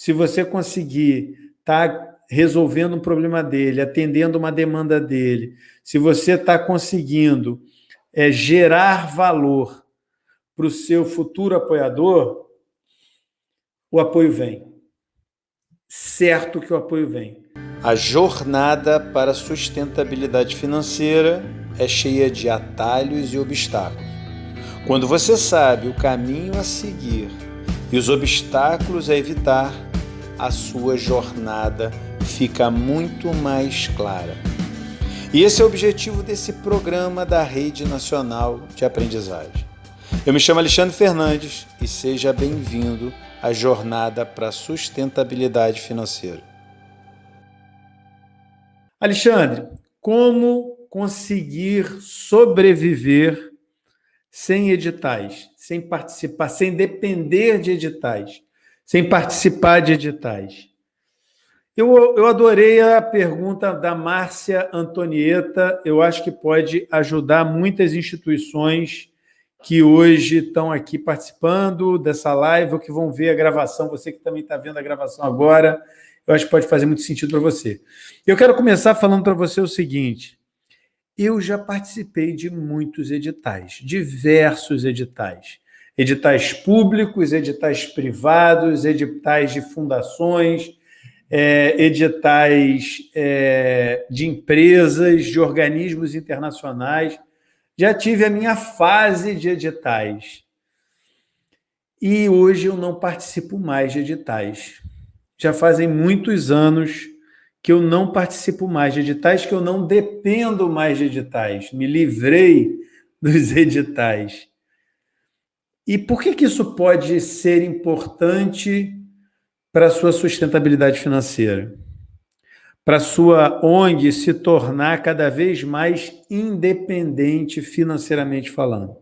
se você conseguir estar resolvendo um problema dele, atendendo uma demanda dele, se você está conseguindo gerar valor para o seu futuro apoiador, o apoio vem. Certo que o apoio vem. A jornada para a sustentabilidade financeira é cheia de atalhos e obstáculos. Quando você sabe o caminho a seguir e os obstáculos a evitar, a sua jornada fica muito mais clara. E esse é o objetivo desse programa da Rede Nacional de Aprendizagem. Eu me chamo Alexandre Fernandes e seja bem-vindo à jornada para a sustentabilidade financeira. Alexandre, como conseguir sobreviver sem editais, sem participar, sem depender de editais, sem participar de editais? Eu adorei a pergunta da Márcia Antonieta. Eu acho que pode ajudar muitas instituições que hoje estão aqui participando dessa live ou que vão ver a gravação. Você que também está vendo a gravação agora, eu acho que pode fazer muito sentido para você. Eu quero começar falando para você o seguinte: eu já participei de muitos editais, diversos editais. Editais públicos, editais privados, editais de fundações, editais de empresas, de organismos internacionais. Já tive a minha fase de editais. E hoje eu não participo mais de editais. Já fazem muitos anos que eu não participo mais de editais, que eu não dependo mais de editais. Me livrei dos editais. E por que isso pode ser importante para a sua sustentabilidade financeira? Para a sua ONG se tornar cada vez mais independente financeiramente falando.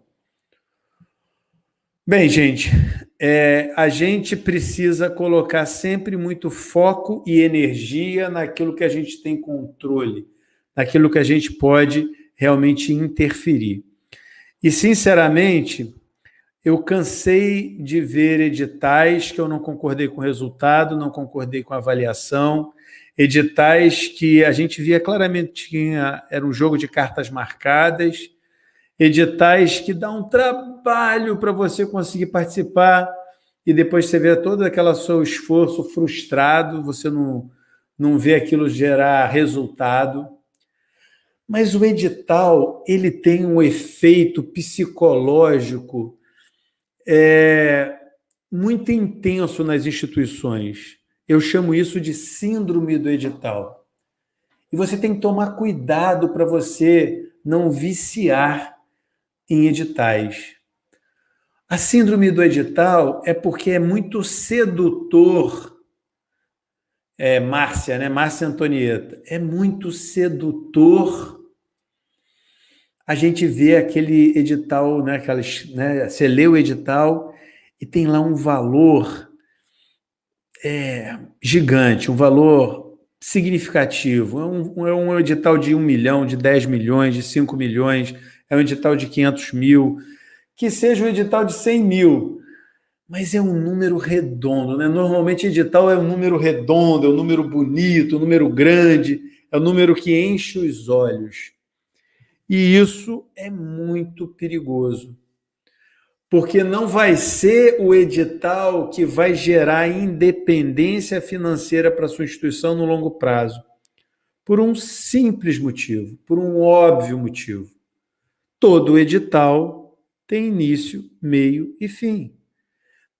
Bem, gente, a gente precisa colocar sempre muito foco e energia naquilo que a gente tem controle, naquilo que a gente pode realmente interferir. E, sinceramente, eu cansei de ver editais que eu não concordei com o resultado, não concordei com a avaliação, editais que a gente via claramente que era um jogo de cartas marcadas, editais que dá um trabalho para você conseguir participar e depois você vê todo aquele seu esforço frustrado, você não vê aquilo gerar resultado. Mas o edital, ele tem um efeito psicológico muito intenso nas instituições. Eu chamo isso de síndrome do edital. E você tem que tomar cuidado para você não viciar em editais. A síndrome do edital é porque é muito sedutor, Márcia, né? Márcia Antonieta, é muito sedutor a gente vê aquele edital, né? Você lê o edital e tem lá um valor gigante, um valor significativo. É um edital de 1 milhão, de 10 milhões, de 5 milhões, é um edital de 500 mil, que seja um edital de 100 mil, mas é um número redondo, né? Normalmente edital é um número redondo, é um número bonito, um número grande, é um número que enche os olhos. E isso é muito perigoso, porque não vai ser o edital que vai gerar independência financeira para a sua instituição no longo prazo, por um simples motivo, por um óbvio motivo. Todo edital tem início, meio e fim.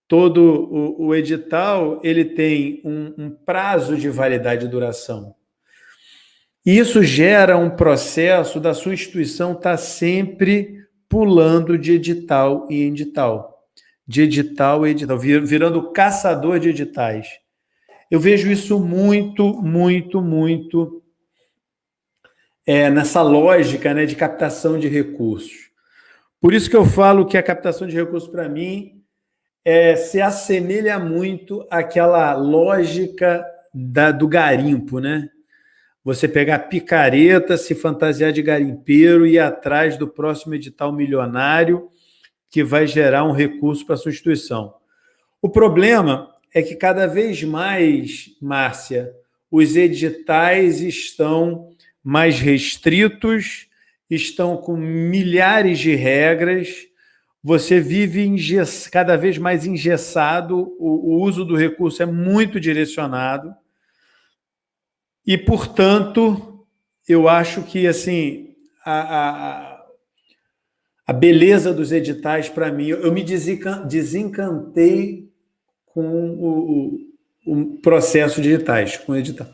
Todo o edital ele tem um prazo de validade e duração. E isso gera um processo da sua instituição estar sempre pulando de edital em edital, de edital em edital, virando caçador de editais. Eu vejo isso muito nessa lógica, né, de captação de recursos. Por isso que eu falo que a captação de recursos, para mim, se assemelha muito àquela lógica do garimpo, né? Você pegar a picareta, se fantasiar de garimpeiro e ir atrás do próximo edital milionário que vai gerar um recurso para a sua instituição. O problema é que cada vez mais, Márcia, os editais estão mais restritos, estão com milhares de regras, você vive cada vez mais engessado, o uso do recurso é muito direcionado e, portanto, eu acho que assim a beleza dos editais, para mim, eu me desencantei com o processo de editais, com o edital.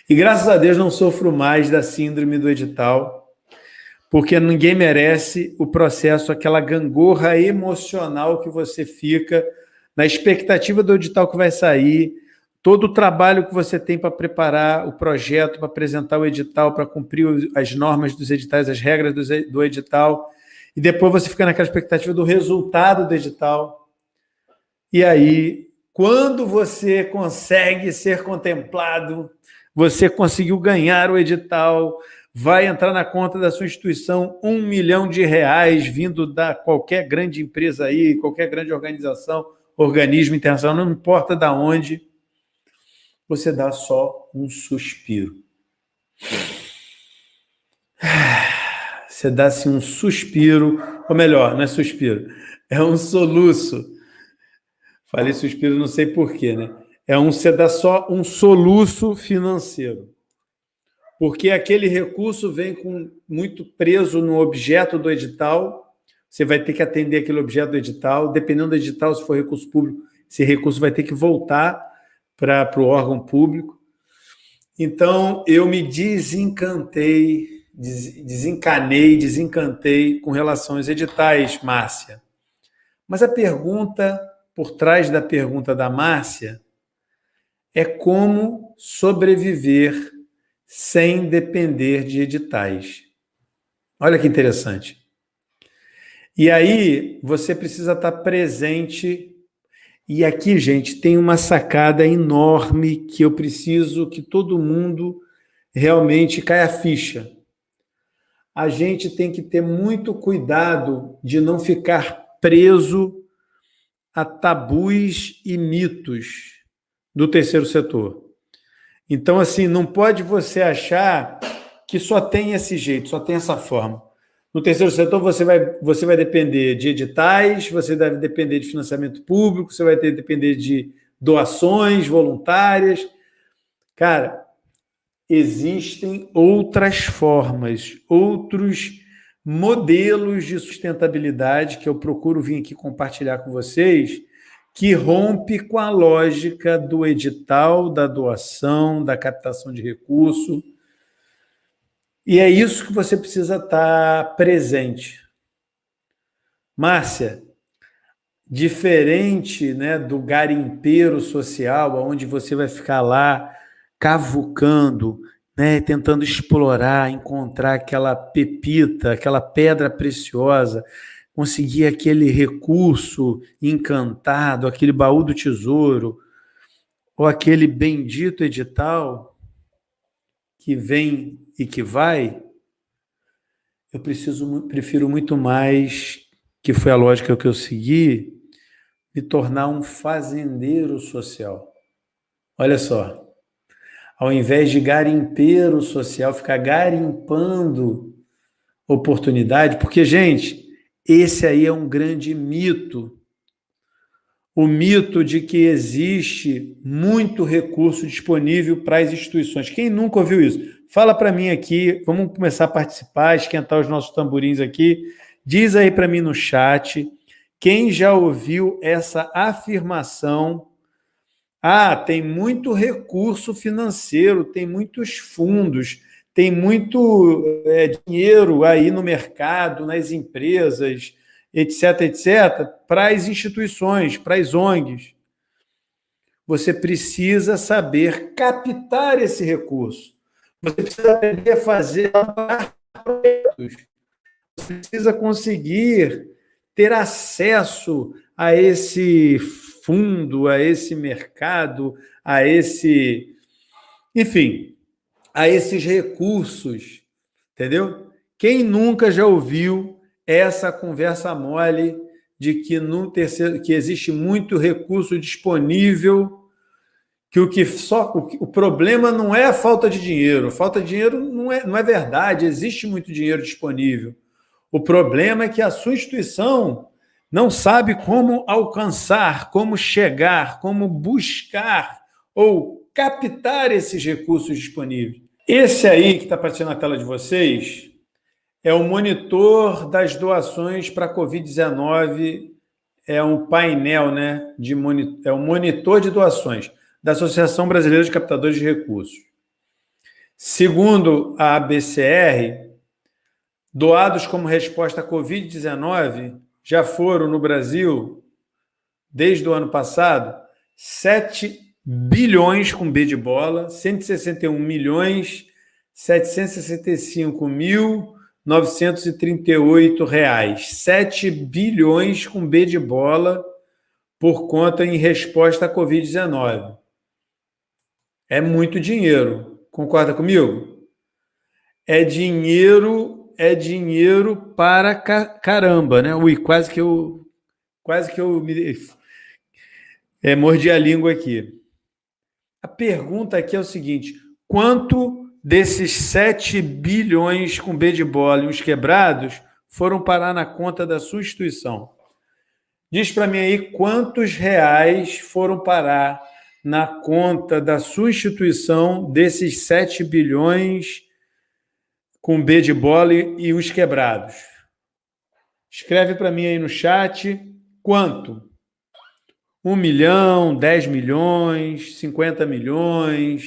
E, graças a Deus, não sofro mais da síndrome do edital, porque ninguém merece o processo, aquela gangorra emocional que você fica na expectativa do edital que vai sair, todo o trabalho que você tem para preparar o projeto, para apresentar o edital, para cumprir as normas dos editais, as regras do edital, e depois você fica naquela expectativa do resultado do edital. E aí, quando você consegue ser contemplado, você conseguiu ganhar o edital, vai entrar na conta da sua instituição R$1 milhão vindo da qualquer grande empresa aí, qualquer grande organização, organismo internacional, não importa de onde, você dá só um suspiro. Você dá assim um suspiro, ou melhor, não é suspiro, é um soluço. Falei suspiro, não sei porquê, né? Você dá só um soluço financeiro. Porque aquele recurso vem muito preso no objeto do edital, você vai ter que atender aquele objeto do edital, dependendo do edital, se for recurso público, esse recurso vai ter que voltar para o órgão público. Então, eu me desencantei com relação aos editais, Márcia. Mas a pergunta, por trás da pergunta da Márcia, é como sobreviver sem depender de editais. Olha que interessante. E aí, você precisa estar presente. E aqui, gente, tem uma sacada enorme que eu preciso que todo mundo realmente caia a ficha. A gente tem que ter muito cuidado de não ficar preso a tabus e mitos do terceiro setor. Então, assim, não pode você achar que só tem esse jeito, só tem essa forma. No terceiro setor, você vai depender de editais, você deve depender de financiamento público, você vai depender de doações voluntárias. Cara, existem outras formas, outros modelos de sustentabilidade que eu procuro vir aqui compartilhar com vocês, que rompe com a lógica do edital, da doação, da captação de recurso. E é isso que você precisa estar presente. Márcia, diferente, né, do garimpeiro social, onde você vai ficar lá cavucando, né, tentando explorar, encontrar aquela pepita, aquela pedra preciosa, conseguir aquele recurso encantado, aquele baú do tesouro, ou aquele bendito edital que vem e que vai, eu prefiro muito mais, que foi a lógica que eu segui, me tornar um fazendeiro social. Olha só, ao invés de garimpeiro social, ficar garimpando oportunidade, porque, gente, esse aí é um grande mito. O mito de que existe muito recurso disponível para as instituições. Quem nunca ouviu isso? Fala para mim aqui, vamos começar a participar, esquentar os nossos tamborins aqui. Diz aí para mim no chat, quem já ouviu essa afirmação? Ah, tem muito recurso financeiro, tem muitos fundos, tem muito dinheiro aí no mercado, nas empresas, etc., etc., para as instituições, para as ONGs. Você precisa saber captar esse recurso. Você precisa aprender a fazer projetos. Você precisa conseguir ter acesso a esse fundo, a esse mercado, enfim, a esses recursos, entendeu? Quem nunca já ouviu essa conversa mole de que que existe muito recurso disponível que o problema não é a falta de dinheiro. Falta de dinheiro não é verdade, existe muito dinheiro disponível. O problema é que a sua instituição não sabe como alcançar, como chegar, como buscar ou captar esses recursos disponíveis. Esse aí que está aparecendo na tela de vocês é o monitor das doações para a Covid-19, é um painel, né, é um monitor de doações da Associação Brasileira de Captadores de Recursos. Segundo a ABCR, doados como resposta à Covid-19 já foram no Brasil, desde o ano passado, 7 bilhões com B de bola, 161 milhões, 765.938 reais. 7 bilhões com B de bola por conta em resposta à Covid-19. É muito dinheiro. Concorda comigo? É dinheiro para caramba, né? Ui, quase que eu mordi a língua aqui. A pergunta aqui é o seguinte: quanto desses 7 bilhões com B de bola e os quebrados foram parar na conta da sua instituição? Diz para mim aí quantos reais foram parar na conta da sua instituição desses 7 bilhões com B de bola e os quebrados. Escreve para mim aí no chat quanto? 1 milhão, 10 milhões, 50 milhões,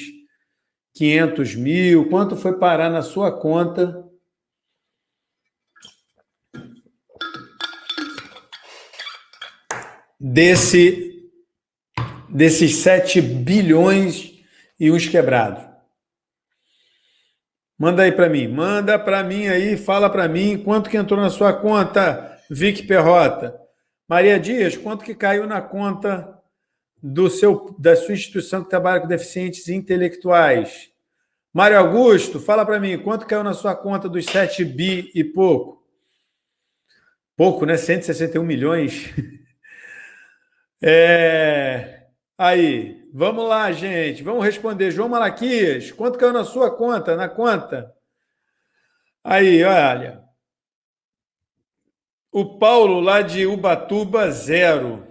500 mil, quanto foi parar na sua conta desses 7 bilhões e os quebrados? Manda aí para mim, aí, fala para mim quanto que entrou na sua conta, Vic Perrota. Maria Dias, quanto que caiu na conta da sua instituição que trabalha com deficientes intelectuais? Mário Augusto, fala para mim, quanto caiu na sua conta dos 7 bi e pouco? Pouco, né? 161 milhões. Aí, vamos lá, gente. Vamos responder. João Malaquias, quanto caiu na sua conta? Na conta? Aí, olha. O Paulo, lá de Ubatuba, 0.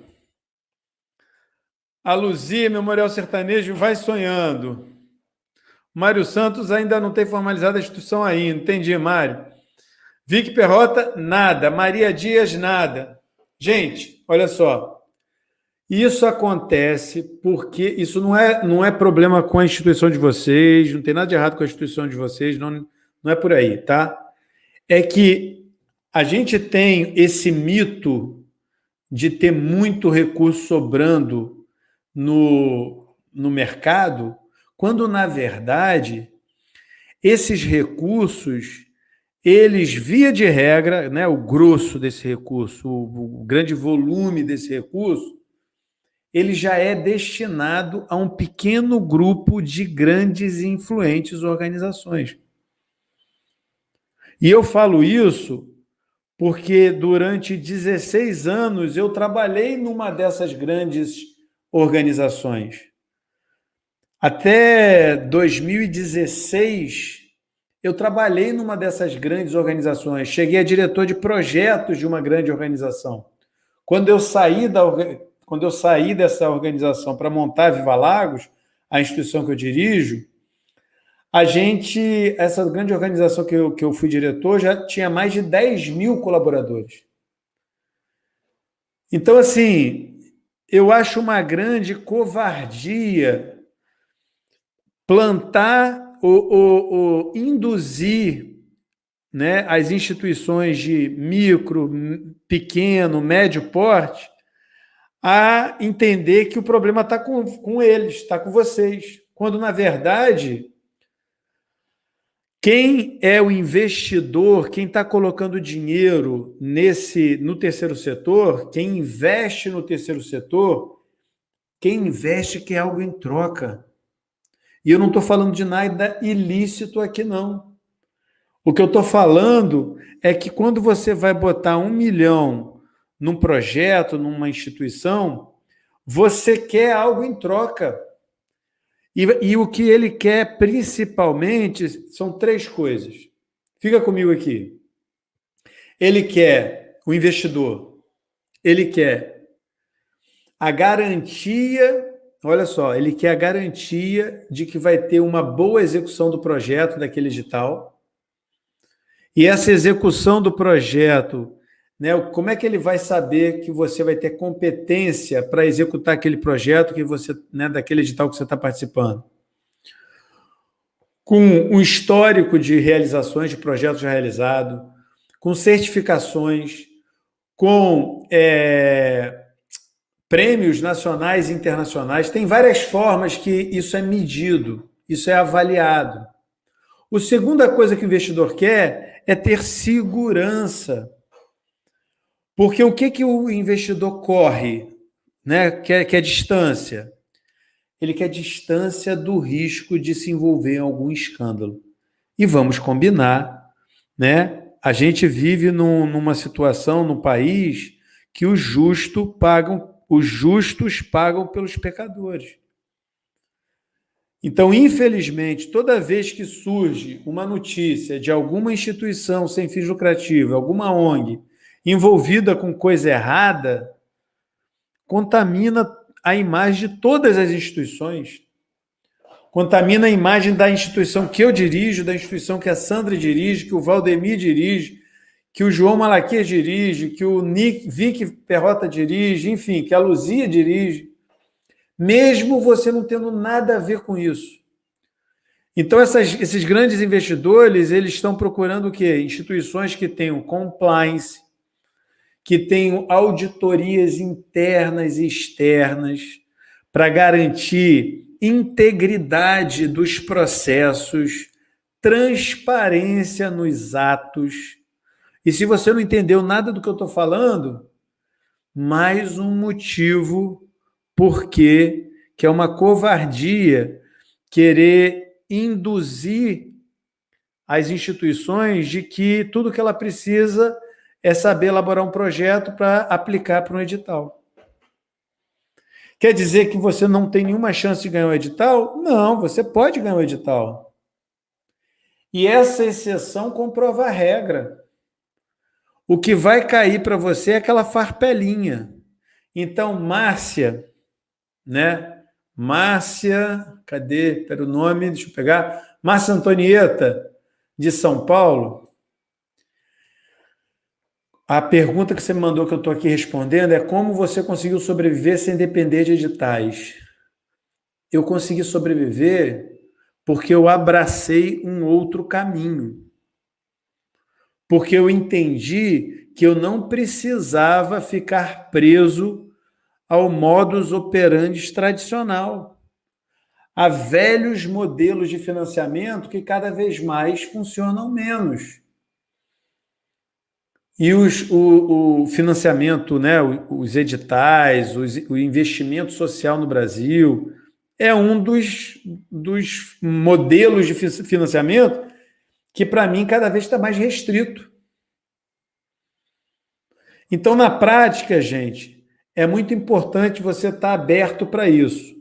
A Luzia, Memorial Sertanejo, vai sonhando. Mário Santos ainda não tem formalizado a instituição ainda. Entendi, Mário. Vic Perrota, nada. Maria Dias, nada. Gente, olha só. Isso acontece porque isso não é problema com a instituição de vocês, não tem nada de errado com a instituição de vocês, não é por aí, tá? É que a gente tem esse mito de ter muito recurso sobrando no mercado, quando, na verdade, esses recursos, eles, via de regra, né, o grosso desse recurso, o grande volume desse recurso, ele já é destinado a um pequeno grupo de grandes e influentes organizações. E eu falo isso porque durante 16 anos eu trabalhei numa dessas grandes organizações. Até 2016, eu trabalhei numa dessas grandes organizações, cheguei a diretor de projetos de uma grande organização. Quando eu saí dessa organização para montar a Viva Lagos, a instituição que eu dirijo, essa grande organização que eu fui diretor já tinha mais de 10 mil colaboradores. Então, assim, eu acho uma grande covardia plantar ou induzir, né, as instituições de micro, pequeno, médio porte a entender que o problema está com eles, está com vocês. Quando, na verdade, quem é o investidor, quem está colocando dinheiro no terceiro setor, quem investe no terceiro setor, quem investe quer algo em troca. E eu não estou falando de nada ilícito aqui, não. O que eu estou falando é que quando você vai botar 1 milhão num projeto, numa instituição, você quer algo em troca. E o que ele quer, principalmente, são três coisas. Fica comigo aqui. Ele quer, o investidor, ele quer a garantia, olha só, ele quer a garantia de que vai ter uma boa execução do projeto daquele edital. E essa execução do projeto, né, como é que ele vai saber que você vai ter competência para executar aquele projeto que você, né, daquele edital que você está participando? Com um histórico de realizações, de projetos já realizados, com certificações, com prêmios nacionais e internacionais. Tem várias formas que isso é medido, isso é avaliado. A segunda coisa que o investidor quer é ter segurança. Porque o que o investidor corre, né? Quer distância. Ele quer distância do risco de se envolver em algum escândalo. E vamos combinar, né? A gente vive numa situação no país que os justos pagam pelos pecadores. Então, infelizmente, toda vez que surge uma notícia de alguma instituição sem fins lucrativos, alguma ONG, envolvida com coisa errada, contamina a imagem de todas as instituições. Contamina a imagem da instituição que eu dirijo, da instituição que a Sandra dirige, que o Valdemir dirige, que o João Malaquias dirige, que o Vicky Perrota dirige, enfim, que a Luzia dirige, mesmo você não tendo nada a ver com isso. Então, esses grandes investidores, eles estão procurando o quê? Instituições que tenham compliance, que tenham auditorias internas e externas para garantir integridade dos processos, transparência nos atos. E se você não entendeu nada do que eu estou falando, mais um motivo porque que é uma covardia querer induzir as instituições de que tudo que ela precisa é saber elaborar um projeto para aplicar para um edital. Quer dizer que você não tem nenhuma chance de ganhar um edital? Não, você pode ganhar um edital. E essa exceção comprova a regra. O que vai cair para você é aquela farpelinha. Então, Márcia, né? Márcia, cadê? Pera o nome, deixa eu pegar. Márcia Antonieta, de São Paulo. A pergunta que você me mandou, que eu estou aqui respondendo, é como você conseguiu sobreviver sem depender de editais? Eu consegui sobreviver porque eu abracei um outro caminho. Porque eu entendi que eu não precisava ficar preso ao modus operandi tradicional. Há velhos modelos de financiamento que cada vez mais funcionam menos. E o financiamento, né, os editais, o investimento social no Brasil é um dos modelos de financiamento que, para mim, cada vez está mais restrito. Então, na prática, gente, é muito importante você estar aberto para isso.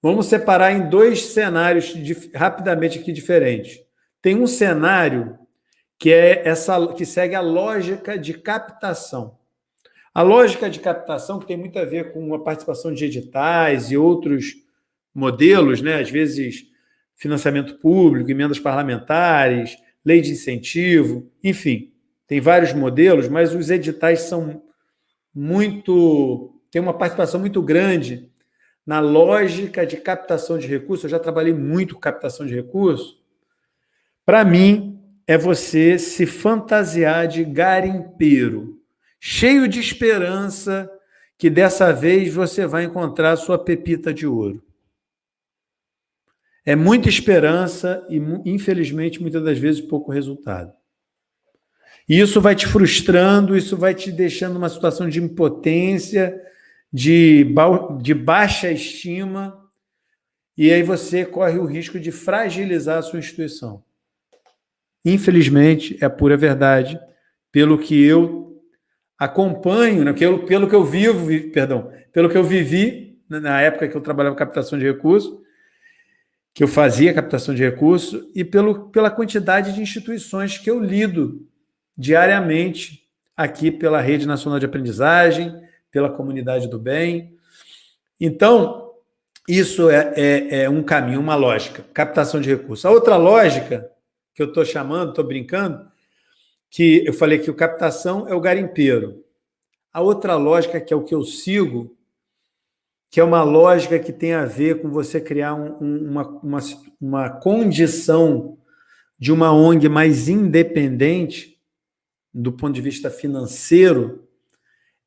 Vamos separar em dois cenários rapidamente aqui diferentes. Tem um cenário que que segue a lógica de captação. A lógica de captação, que tem muito a ver com a participação de editais e outros modelos, né? Às vezes financiamento público, emendas parlamentares, lei de incentivo, enfim, tem vários modelos, mas os editais têm uma participação muito grande na lógica de captação de recursos. Eu já trabalhei muito com captação de recursos. Para mim, é você se fantasiar de garimpeiro, cheio de esperança que dessa vez você vai encontrar a sua pepita de ouro. É muita esperança e, infelizmente, muitas das vezes, pouco resultado. E isso vai te frustrando, isso vai te deixando numa situação de impotência, de baixa estima, e aí você corre o risco de fragilizar a sua instituição. Infelizmente, é a pura verdade, pelo que eu acompanho, né, pelo que eu vivi na época que eu trabalhava em captação de recursos, que eu fazia captação de recursos e pela quantidade de instituições que eu lido diariamente aqui pela Rede Nacional de Aprendizagem, pela Comunidade do Bem. Então, isso é um caminho, uma lógica, captação de recursos. A outra lógica, que eu estou chamando, estou brincando, que eu falei que o captação é o garimpeiro. A outra lógica, que é o que eu sigo, que é uma lógica que tem a ver com você criar uma condição de uma ONG mais independente do ponto de vista financeiro,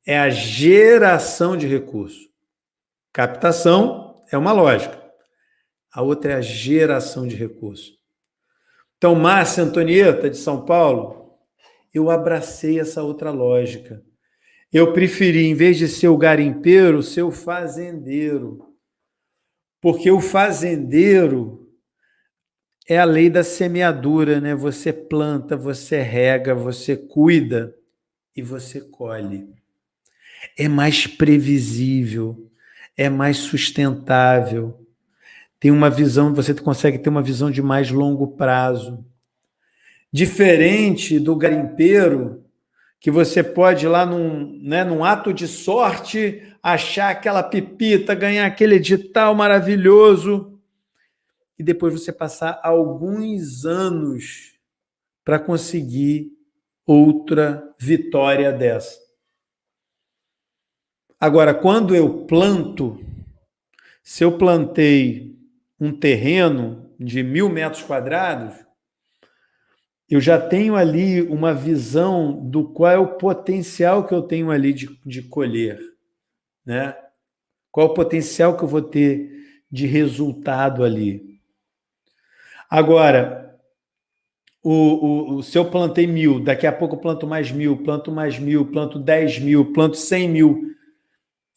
é a geração de recursos. Captação é uma lógica. A outra é a geração de recursos. Então, Márcia Antonieta, de São Paulo, eu abracei essa outra lógica. Eu preferi, em vez de ser o garimpeiro, ser o fazendeiro. Porque o fazendeiro é a lei da semeadura, né? Você planta, você rega, você cuida e você colhe. É mais previsível, é mais sustentável. Tem uma visão, você consegue ter uma visão de mais longo prazo. Diferente do garimpeiro, que você pode ir lá num ato de sorte, achar aquela pepita, ganhar aquele edital maravilhoso, e depois você passar alguns anos para conseguir outra vitória dessa. Agora, quando eu planto, se eu plantei um terreno de 1.000 metros quadrados, eu já tenho ali uma visão do qual é o potencial que eu tenho ali de colher, né? Qual é o potencial que eu vou ter de resultado ali. Agora, se eu plantei 1.000, daqui a pouco eu planto mais 1.000, planto mais 1.000, planto 10.000, planto 100.000,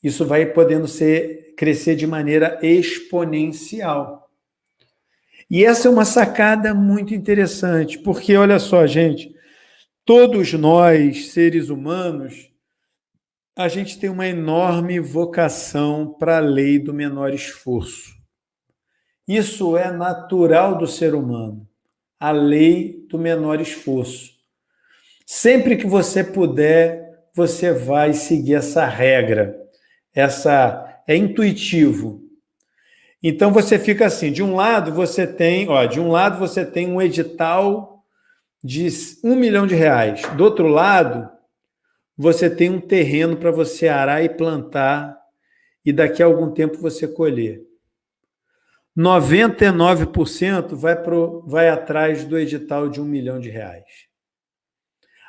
isso vai podendo crescer de maneira exponencial. E essa é uma sacada muito interessante, porque, olha só, gente, todos nós, seres humanos, a gente tem uma enorme vocação para a lei do menor esforço. Isso é natural do ser humano, a lei do menor esforço. Sempre que você puder, você vai seguir essa regra. É intuitivo. Então você fica assim, de um lado você tem um edital de R$1 milhão. Do outro lado, você tem um terreno para você arar e plantar e daqui a algum tempo você colher. 99% vai atrás do edital de R$1 milhão.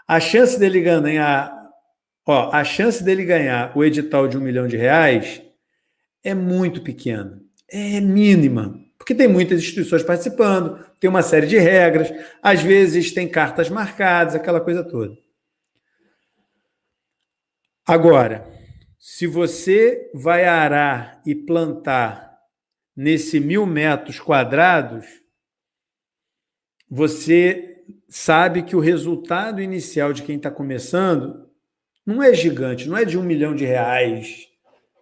A chance dele ganhar o edital de R$1 milhão é muito pequena. É mínima, porque tem muitas instituições participando, tem uma série de regras, às vezes tem cartas marcadas, aquela coisa toda. Agora, se você vai arar e plantar nesse 1.000 metros quadrados, você sabe que o resultado inicial de quem está começando não é gigante, não é de R$1 milhão,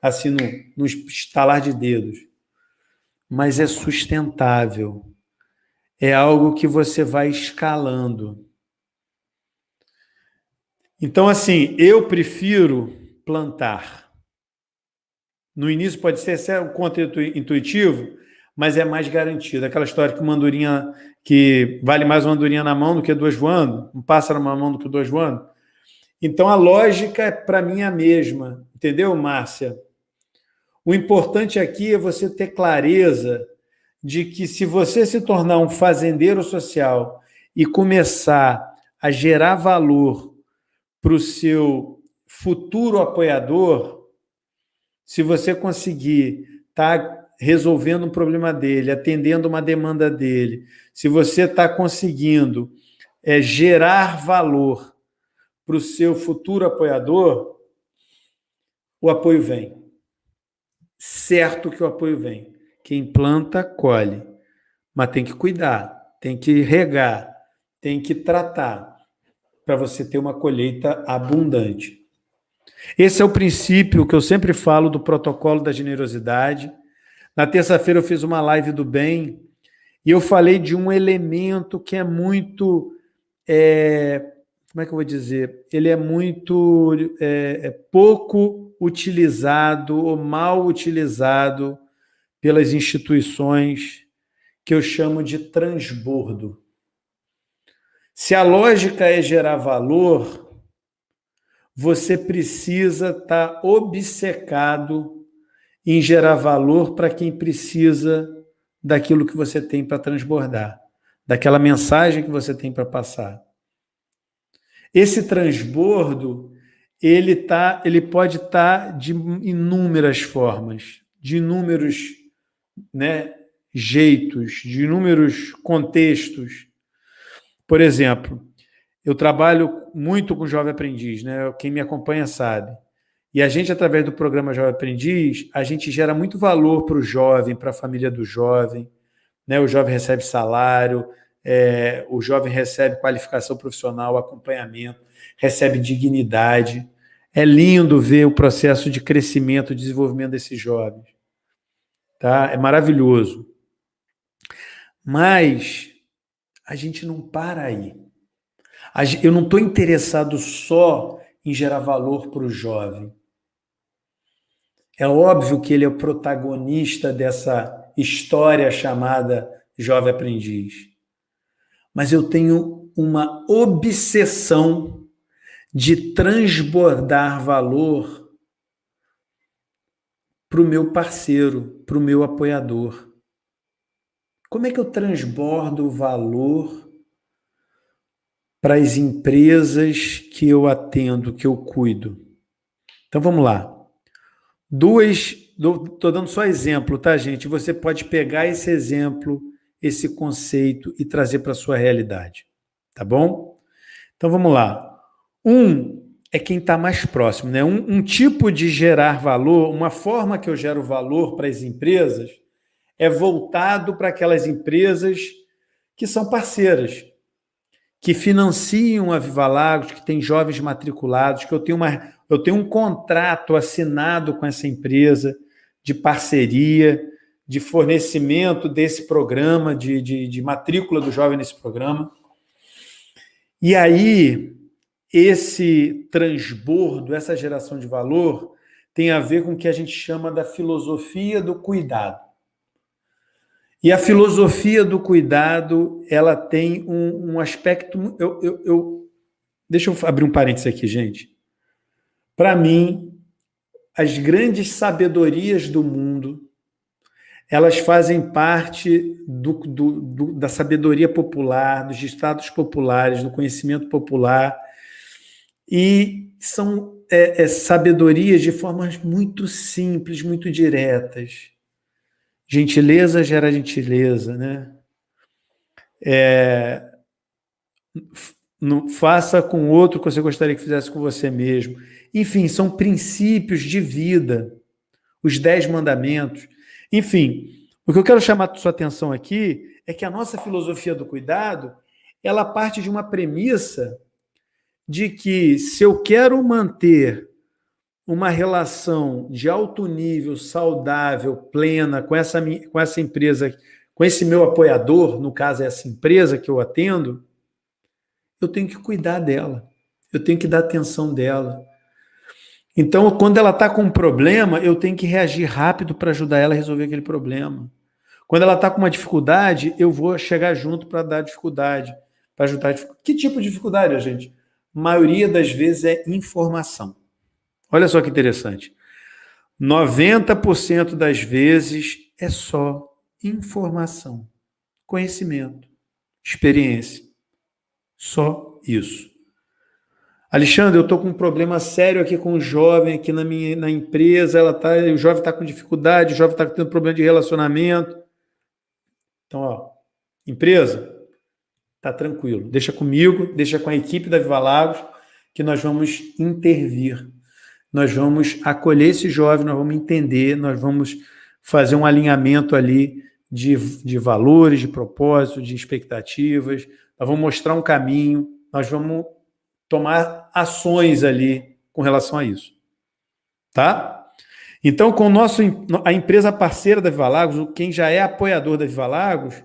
assim, no estalar de dedos. Mas é sustentável. É algo que você vai escalando. Então, assim, eu prefiro plantar. No início pode ser um contra-intuitivo, mas é mais garantido. Aquela história que vale mais uma andorinha na mão do que 2 voando, um pássaro na mão do que 2 voando. Então, a lógica, para mim, é a mesma. Entendeu, Márcia? O importante aqui é você ter clareza de que se você se tornar um fazendeiro social e começar a gerar valor para o seu futuro apoiador, se você conseguir estar resolvendo um problema dele, atendendo uma demanda dele, se você está conseguindo gerar valor para o seu futuro apoiador, o apoio vem. Certo que o apoio vem. Quem planta, colhe. Mas tem que cuidar, tem que regar, tem que tratar para você ter uma colheita abundante. Esse é o princípio que eu sempre falo do protocolo da generosidade. Na terça-feira eu fiz uma live do bem E eu falei de um elemento que é muito, como é que eu vou dizer? Ele é muito pouco utilizado ou mal utilizado pelas instituições, que eu chamo de transbordo. Se a lógica é gerar valor, você precisa estar obcecado em gerar valor para quem precisa daquilo que você tem para transbordar, daquela mensagem que você tem para passar. Esse transbordo, ele pode estar de inúmeras formas, de inúmeros, né, jeitos, de inúmeros contextos. Por exemplo, eu trabalho muito com Jovem Aprendiz, né? Quem me acompanha sabe. E a gente, através do programa Jovem Aprendiz, a gente gera muito valor para o jovem, para a família do jovem, né? O jovem recebe salário, o jovem recebe qualificação profissional, acompanhamento, recebe dignidade. É lindo ver o processo de crescimento, desenvolvimento desses jovens. Tá? É maravilhoso. Mas a gente não para aí. Eu não estou interessado só em gerar valor para o jovem. É óbvio que ele é o protagonista dessa história chamada Jovem Aprendiz. Mas eu tenho uma obsessão de transbordar valor para o meu parceiro, para o meu apoiador. Como é que eu transbordo o valor para as empresas que eu atendo, que eu cuido? Então vamos lá. Estou dando só exemplo, tá, gente? Você pode pegar esse exemplo, esse conceito e trazer para a sua realidade, tá bom? Então vamos lá. É quem está mais próximo, né? Um tipo de gerar valor, uma forma que eu gero valor para as empresas é voltado para aquelas empresas que são parceiras, que financiam a Viva Lagos, que tem jovens matriculados, que eu tenho um contrato assinado com essa empresa de parceria, de fornecimento desse programa, de matrícula do jovem nesse programa. E aí, esse transbordo, essa geração de valor, tem a ver com o que a gente chama da filosofia do cuidado. E a filosofia do cuidado, ela tem um aspecto... Deixa eu abrir um parênteses aqui, gente. Para mim, as grandes sabedorias do mundo, elas fazem parte da sabedoria popular, dos ditados populares, do conhecimento popular, e são sabedorias de formas muito simples, muito diretas. Gentileza gera gentileza, né? Faça com o outro o que você gostaria que fizesse com você mesmo. Enfim, são princípios de vida, os 10 mandamentos. Enfim, o que eu quero chamar a sua atenção aqui é que a nossa filosofia do cuidado, ela parte de uma premissa de que se eu quero manter uma relação de alto nível, saudável, plena com essa empresa, com esse meu apoiador, no caso é essa empresa que eu atendo, eu tenho que cuidar dela, eu tenho que dar atenção dela. Então, quando ela está com um problema, eu tenho que reagir rápido para ajudar ela a resolver aquele problema. Quando ela está com uma dificuldade, eu vou chegar junto para dar dificuldade, para ajudar. Que tipo de dificuldade, gente? A maioria das vezes é informação. Olha só que interessante. 90% das vezes é só informação, conhecimento, experiência. Só isso. Alexandre, eu estou com um problema sério aqui com o jovem, aqui na empresa, o jovem está com dificuldade, o jovem está tendo problema de relacionamento. Então, empresa, está tranquilo. Deixa comigo, deixa com a equipe da Viva Lagos, que nós vamos intervir. Nós vamos acolher esse jovem, nós vamos entender, nós vamos fazer um alinhamento ali de valores, de propósito, de expectativas, nós vamos mostrar um caminho, nós vamos tomar ações ali com relação a isso. Tá? Então, com a empresa parceira da Viva Lagos, quem já é apoiador da Viva Lagos,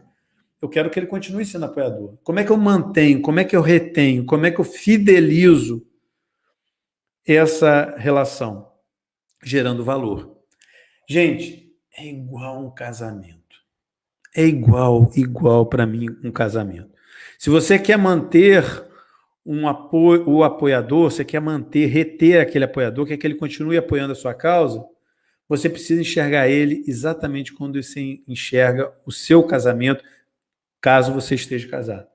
eu quero que ele continue sendo apoiador. Como é que eu mantenho, como é que eu retenho, como é que eu fidelizo essa relação? Gerando valor. Gente, é igual um casamento. É igual para mim um casamento. Se você quer manter o apoiador, você quer reter aquele apoiador, quer que ele continue apoiando a sua causa, você precisa enxergar ele exatamente quando você enxerga o seu casamento, caso você esteja casado.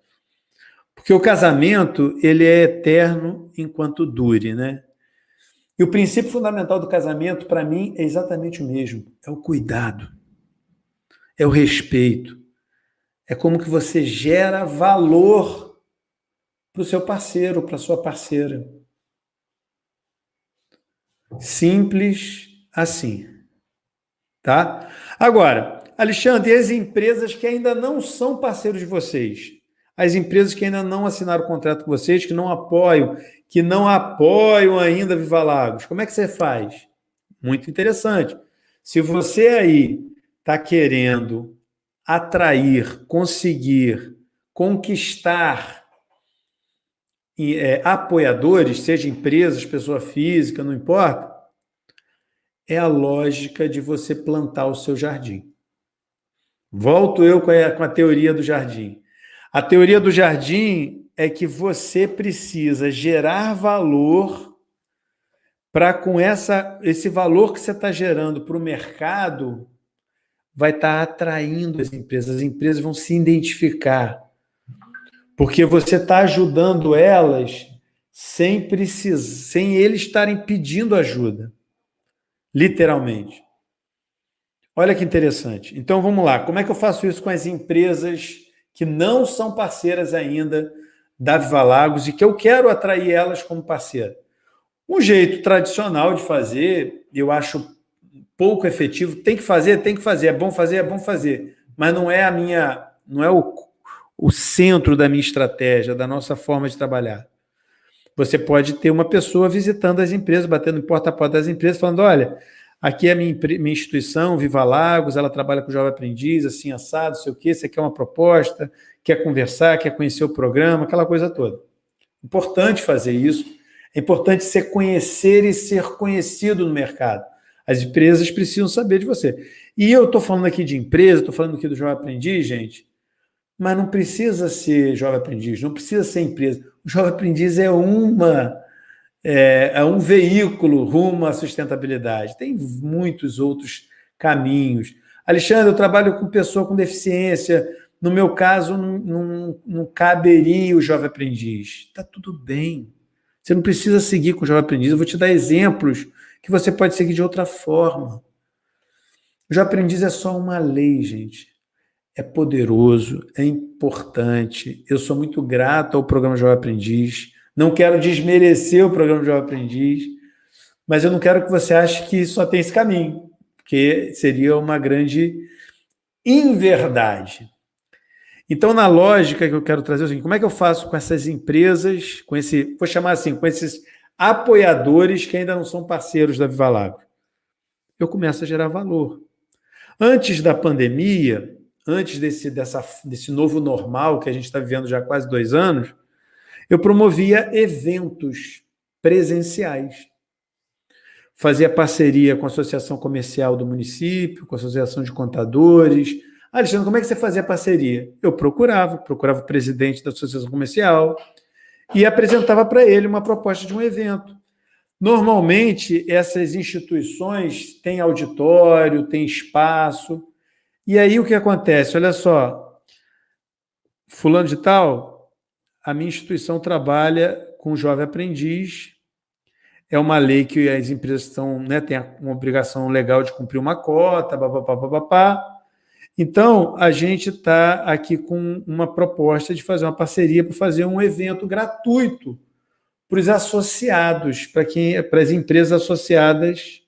Porque o casamento, ele é eterno enquanto dure, né? E o princípio fundamental do casamento, para mim, é exatamente o mesmo. É o cuidado. É o respeito. É como que você gera valor para o seu parceiro, para a sua parceira. Simples assim. Tá? Agora, Alexandre, e as empresas que ainda não são parceiros de vocês? As empresas que ainda não assinaram o contrato com vocês, que não apoiam ainda Viva Lagos. Como é que você faz? Muito interessante. Se você aí está querendo atrair, conseguir, conquistar apoiadores, seja empresas, pessoa física, não importa, é a lógica de você plantar o seu jardim. Volto eu com a teoria do jardim. A teoria do jardim é que você precisa gerar valor para com esse valor que você está gerando para o mercado vai estar atraindo as empresas vão se identificar, porque você está ajudando elas sem eles estarem pedindo ajuda, literalmente. Olha que interessante. Então, vamos lá. Como é que eu faço isso com as empresas que não são parceiras ainda da Viva Lagos e que eu quero atrair elas como parceira? Um jeito tradicional de fazer, eu acho pouco efetivo, tem que fazer, é bom fazer, mas não é o centro da minha estratégia, da nossa forma de trabalhar. Você pode ter uma pessoa visitando as empresas, batendo em porta a porta das empresas, falando, olha, aqui é a minha instituição, Viva Lagos, ela trabalha com jovem aprendiz, assim, assado, sei o quê, você quer uma proposta, quer conversar, quer conhecer o programa, aquela coisa toda. Importante fazer isso, é importante se conhecer e ser conhecido no mercado. As empresas precisam saber de você. E eu estou falando aqui de empresa, estou falando aqui do jovem aprendiz, gente, mas não precisa ser jovem aprendiz, não precisa ser empresa. O jovem aprendiz é um veículo rumo à sustentabilidade. Tem muitos outros caminhos. Alexandre, eu trabalho com pessoa com deficiência. No meu caso, não caberia o jovem aprendiz. Está tudo bem. Você não precisa seguir com o jovem aprendiz. Eu vou te dar exemplos que você pode seguir de outra forma. O jovem aprendiz é só uma lei, gente. É poderoso, é importante. Eu sou muito grato ao programa Jovem Aprendiz. Não quero desmerecer o programa Jovem Aprendiz, mas eu não quero que você ache que só tem esse caminho, porque seria uma grande inverdade. Então, na lógica que eu quero trazer, é o seguinte, como é que eu faço com essas empresas, vou chamar assim, com esses apoiadores que ainda não são parceiros da Viva Lagos? Eu começo a gerar valor. Antes da pandemia, antes desse novo normal que a gente está vivendo já há quase 2 anos, eu promovia eventos presenciais. Fazia parceria com a Associação Comercial do município, com a Associação de Contadores. Alexandre, como é que você fazia parceria? Eu procurava o presidente da Associação Comercial e apresentava para ele uma proposta de um evento. Normalmente, essas instituições têm auditório, têm espaço. E aí o que acontece? Olha só, fulano de tal, a minha instituição trabalha com jovem aprendiz, é uma lei que as empresas têm uma obrigação legal de cumprir uma cota, papapá. Então, a gente está aqui com uma proposta de fazer uma parceria para fazer um evento gratuito para os associados, para as empresas associadas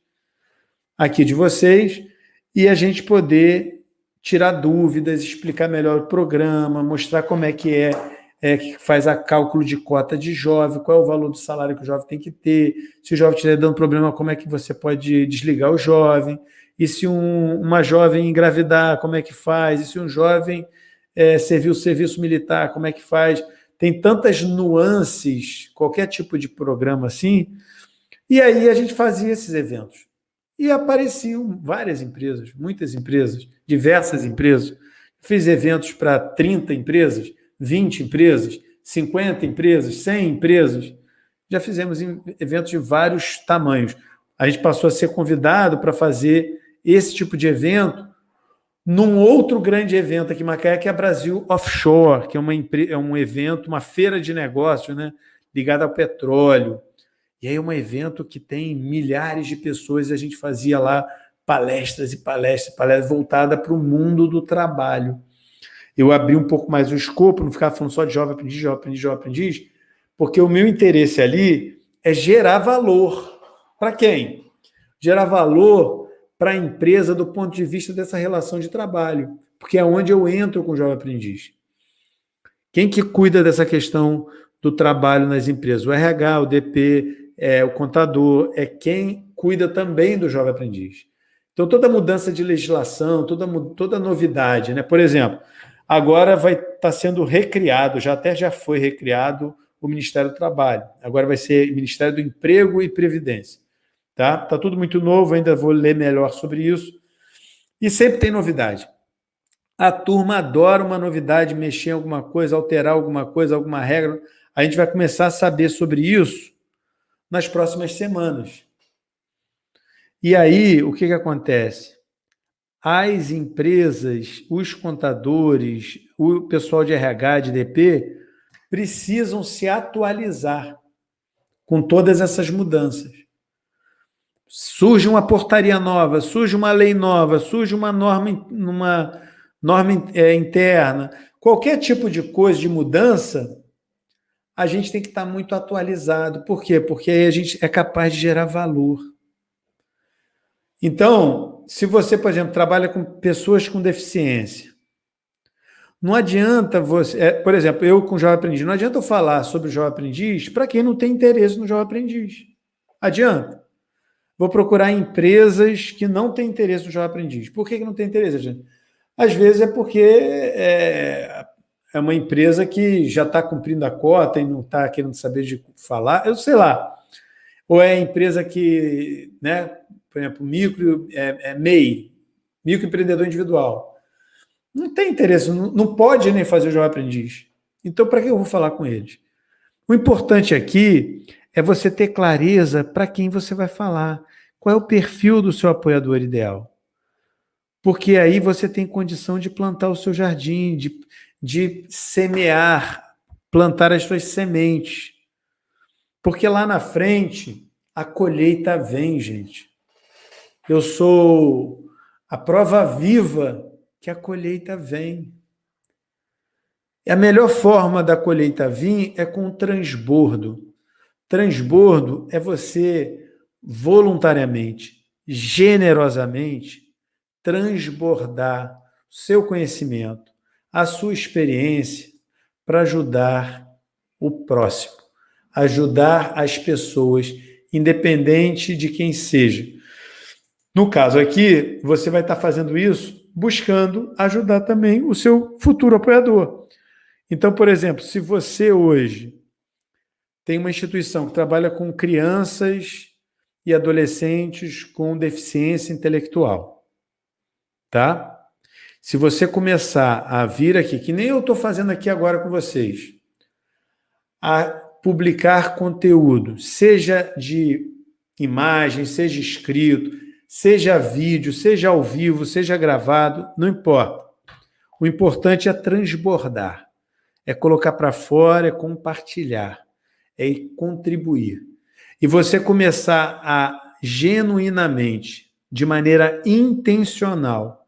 aqui de vocês, e a gente poder tirar dúvidas, explicar melhor o programa, mostrar como é que que faz a cálculo de cota de jovem, qual é o valor do salário que o jovem tem que ter, se o jovem estiver dando problema, como é que você pode desligar o jovem, e se uma jovem engravidar, como é que faz, e se um jovem serviu o serviço militar, como é que faz? Tem tantas nuances, qualquer tipo de programa assim, e aí a gente fazia esses eventos. E apareciam várias empresas, muitas empresas, diversas empresas. Fiz eventos para 30 empresas, 20 empresas, 50 empresas, 100 empresas. Já fizemos eventos de vários tamanhos. A gente passou a ser convidado para fazer esse tipo de evento num outro grande evento aqui em Macaé, que é a Brasil Offshore, que é um evento, uma feira de negócios, né, ligada ao petróleo. E aí é um evento que tem milhares de pessoas e a gente fazia lá palestras e palestras, palestras voltadas para o mundo do trabalho. Eu abri um pouco mais o escopo, não ficava falando só de jovem aprendiz, jovem aprendiz, jovem aprendiz, porque o meu interesse ali é gerar valor. Para quem? Gerar valor para a empresa do ponto de vista dessa relação de trabalho, porque é onde eu entro com o jovem aprendiz. Quem que cuida dessa questão do trabalho nas empresas? O RH, o DP, o contador, é quem cuida também do jovem aprendiz. Então, toda mudança de legislação, toda novidade, né? Por exemplo, agora vai estar sendo recriado, já foi recriado o Ministério do Trabalho. Agora vai ser Ministério do Emprego e Previdência. Tá tudo muito novo, ainda vou ler melhor sobre isso. E sempre tem novidade. A turma adora uma novidade, mexer em alguma coisa, alterar alguma coisa, alguma regra. A gente vai começar a saber sobre isso nas próximas semanas. E aí, o que acontece? As empresas, os contadores, o pessoal de RH, de DP, precisam se atualizar com todas essas mudanças. Surge uma portaria nova, surge uma lei nova, surge uma norma interna. Qualquer tipo de coisa, de mudança, a gente tem que estar muito atualizado. Por quê? Porque aí a gente é capaz de gerar valor. Então, se você, por exemplo, trabalha com pessoas com deficiência, não adianta você... por exemplo, eu com Jovem Aprendiz, não adianta eu falar sobre o Jovem Aprendiz para quem não tem interesse no Jovem Aprendiz. Adianta. Vou procurar empresas que não têm interesse no Jovem Aprendiz. Por que não tem interesse, gente? Às vezes é porque é uma empresa que já está cumprindo a cota e não está querendo saber de falar, eu sei lá. Ou é empresa que, né, por exemplo, MEI, microempreendedor individual. Não tem interesse, não pode nem fazer o Jovem Aprendiz. Então, para que eu vou falar com eles? O importante aqui é você ter clareza para quem você vai falar. Qual é o perfil do seu apoiador ideal? Porque aí você tem condição de plantar o seu jardim, de semear, plantar as suas sementes. Porque lá na frente, a colheita vem, gente. Eu sou a prova viva que a colheita vem. E a melhor forma da colheita vir é com transbordo. Transbordo é você voluntariamente, generosamente, transbordar o seu conhecimento, a sua experiência para ajudar o próximo, ajudar as pessoas, independente de quem seja. No caso aqui, você vai estar fazendo isso buscando ajudar também o seu futuro apoiador. Então, por exemplo, se você hoje tem uma instituição que trabalha com crianças e adolescentes com deficiência intelectual, tá? Se você começar a vir aqui, que nem eu estou fazendo aqui agora com vocês, a publicar conteúdo, seja de imagem, seja escrito, seja vídeo, seja ao vivo, seja gravado, não importa. O importante é transbordar, é colocar para fora, é compartilhar, é contribuir. E você começar a genuinamente, de maneira intencional,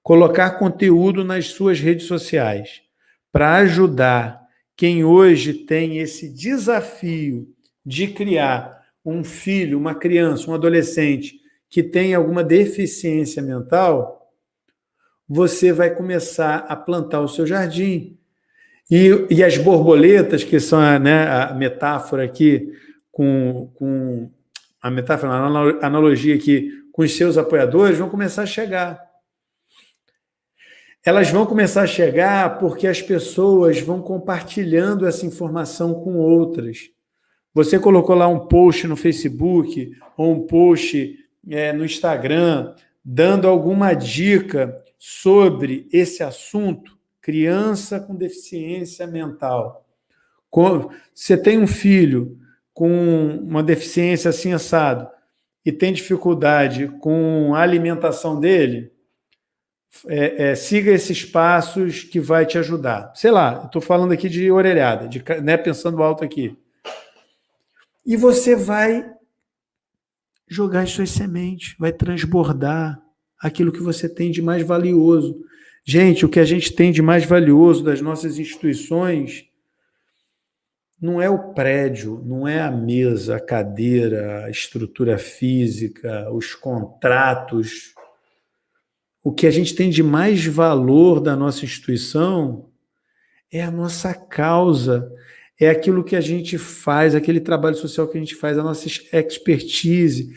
colocar conteúdo nas suas redes sociais para ajudar quem hoje tem esse desafio de criar um filho, uma criança, um adolescente que tem alguma deficiência mental, você vai começar a plantar o seu jardim. E as borboletas, que são a metáfora aqui, com a metáfora, a analogia aqui com os seus apoiadores, vão começar a chegar. Elas vão começar a chegar porque as pessoas vão compartilhando essa informação com outras. Você colocou lá um post no Facebook ou um post no Instagram dando alguma dica sobre esse assunto, criança com deficiência mental. Você tem um filho com uma deficiência assim assado e tem dificuldade com a alimentação dele, siga esses passos que vai te ajudar. Sei lá, estou falando aqui de orelhada, né, pensando alto aqui. E você vai jogar as suas sementes, vai transbordar aquilo que você tem de mais valioso. Gente, o que a gente tem de mais valioso das nossas instituições não é o prédio, não é a mesa, a cadeira, a estrutura física, os contratos. O que a gente tem de mais valor da nossa instituição é a nossa causa, é aquilo que a gente faz, aquele trabalho social que a gente faz, a nossa expertise,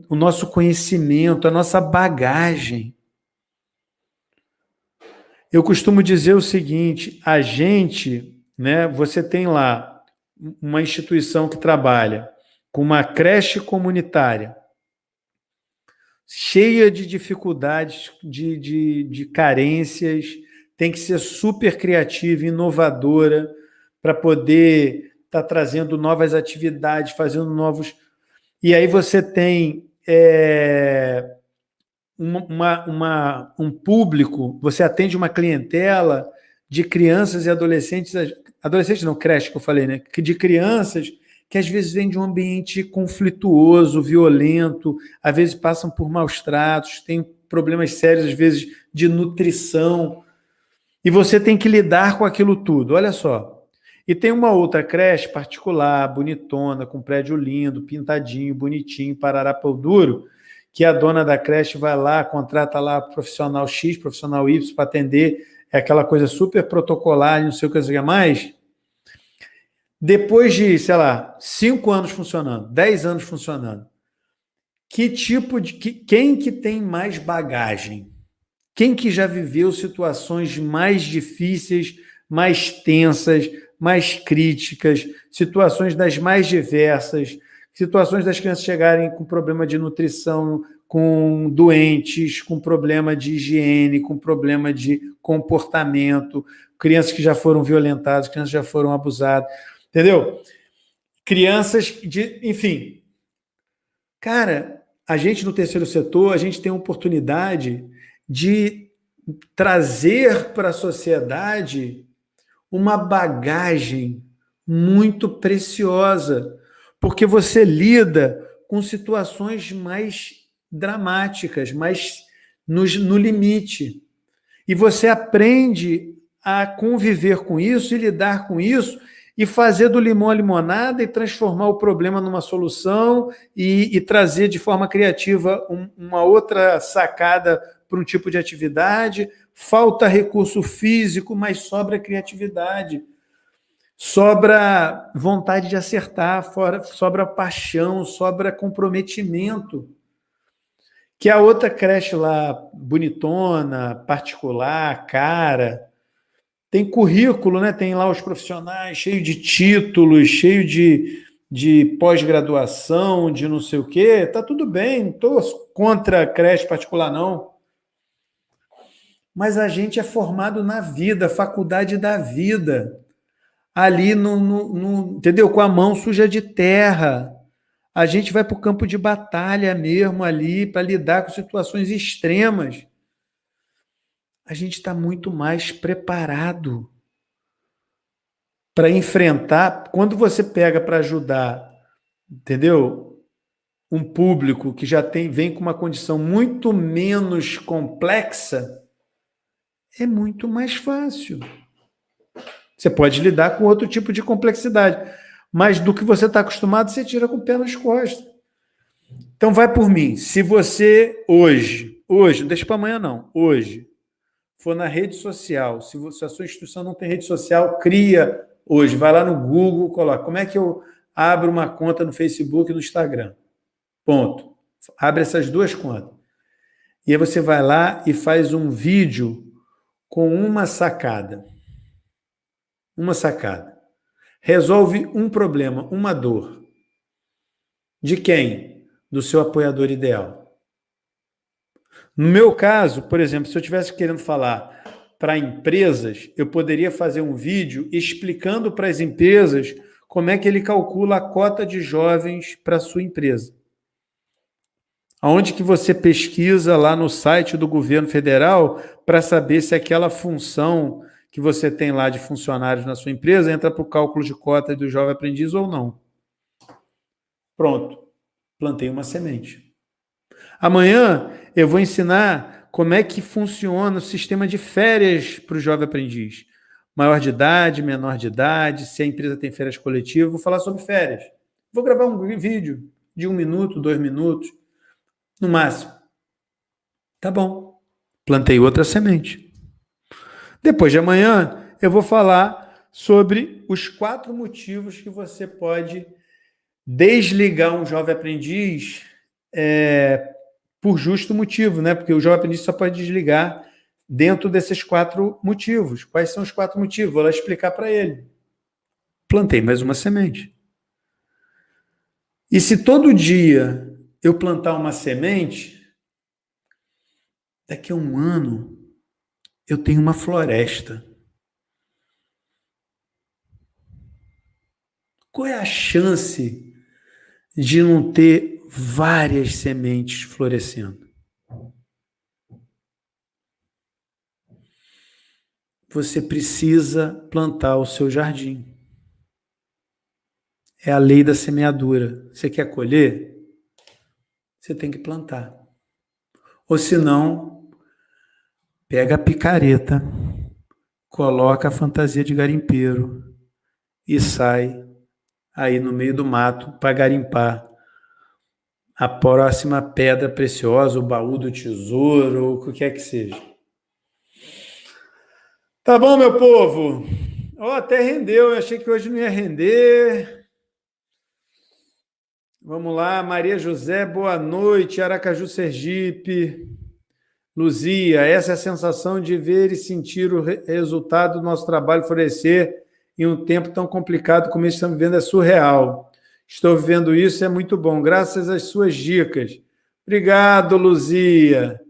o nosso conhecimento, a nossa bagagem. Eu costumo dizer o seguinte, a gente, né, você tem lá uma instituição que trabalha com uma creche comunitária, cheia de dificuldades, de carências, tem que ser super criativa, inovadora, para poder estar trazendo novas atividades, fazendo novos... E aí você tem um público, você atende uma clientela de crianças e adolescentes não, creche que eu falei, né? De crianças que às vezes vêm de um ambiente conflituoso, violento, às vezes passam por maus tratos, têm problemas sérios, às vezes, de nutrição, e você tem que lidar com aquilo tudo, olha só. E tem uma outra creche particular, bonitona, com prédio lindo, pintadinho, bonitinho, parará pau duro, que a dona da creche vai lá, contrata lá profissional X, profissional Y para atender, é aquela coisa super protocolar, não sei o que mais. Depois de, sei lá, 5 anos funcionando, 10 anos funcionando, quem que tem mais bagagem? Quem que já viveu situações mais difíceis, mais tensas, mais críticas, situações das mais diversas, situações das crianças chegarem com problema de nutrição, com doentes, com problema de higiene, com problema de comportamento, crianças que já foram violentadas, crianças que já foram abusadas, entendeu? Crianças enfim. Cara, a gente no terceiro setor, a gente tem a oportunidade de trazer para a sociedade uma bagagem muito preciosa, porque você lida com situações mais dramáticas, mais no limite. E você aprende a conviver com isso e lidar com isso e fazer do limão a limonada e transformar o problema numa solução e trazer de forma criativa uma outra sacada para um tipo de atividade. Falta recurso físico, mas sobra criatividade. Sobra vontade de acertar, sobra paixão, sobra comprometimento. Que a outra creche lá, bonitona, particular, cara, tem currículo, né? Tem lá os profissionais cheio de títulos, cheio de pós-graduação, de não sei o quê. Tá tudo bem, não estou contra a creche particular, não. Mas a gente é formado na vida, faculdade da vida. Ali, entendeu? Com a mão suja de terra. A gente vai para o campo de batalha mesmo ali, para lidar com situações extremas. A gente está muito mais preparado para enfrentar. Quando você pega para ajudar, entendeu? Um público que já vem com uma condição muito menos complexa, é muito mais fácil. Você pode lidar com outro tipo de complexidade, mas do que você está acostumado, você tira com o pé nas costas. Então, vai por mim. Se você hoje, não deixa para amanhã não, hoje, for na rede social, se a sua instituição não tem rede social, cria hoje. Vai lá no Google, coloca como é que eu abro uma conta no Facebook e no Instagram. Ponto. Abre essas duas contas. E aí você vai lá e faz um vídeo com uma sacada. Uma sacada. Resolve um problema, uma dor. De quem? Do seu apoiador ideal. No meu caso, por exemplo, se eu estivesse querendo falar para empresas, eu poderia fazer um vídeo explicando para as empresas como é que ele calcula a cota de jovens para a sua empresa. Aonde que você pesquisa lá no site do governo federal para saber se aquela função que você tem lá de funcionários na sua empresa entra para o cálculo de cota do jovem aprendiz ou não. Pronto, plantei uma semente. Amanhã eu vou ensinar como é que funciona o sistema de férias para o jovem aprendiz. Maior de idade, menor de idade, se a empresa tem férias coletivas, vou falar sobre férias. Vou gravar um vídeo de 1 minuto, 2 minutos, no máximo. Tá bom. Plantei outra semente. Depois de amanhã, eu vou falar sobre os 4 motivos que você pode desligar um jovem aprendiz por justo motivo, né? Porque o jovem aprendiz só pode desligar dentro desses 4 motivos. Quais são os 4 motivos? Vou lá explicar para ele. Plantei mais uma semente. E se todo dia eu plantar uma semente, daqui a 1 ano eu tenho uma floresta. Qual é a chance de não ter várias sementes florescendo? Você precisa plantar o seu jardim. É a lei da semeadura. Você quer colher? Você tem que plantar. Ou senão, pega a picareta, coloca a fantasia de garimpeiro e sai aí no meio do mato para garimpar a próxima pedra preciosa, o baú do tesouro, ou o que quer que seja. Tá bom, meu povo? Até rendeu, eu achei que hoje não ia render. Vamos lá, Maria José, boa noite, Aracaju, Sergipe. Luzia, essa é a sensação de ver e sentir o resultado do nosso trabalho florescer em um tempo tão complicado como esse que estamos vivendo, é surreal. Estou vivendo isso, é muito bom, graças às suas dicas. Obrigado, Luzia.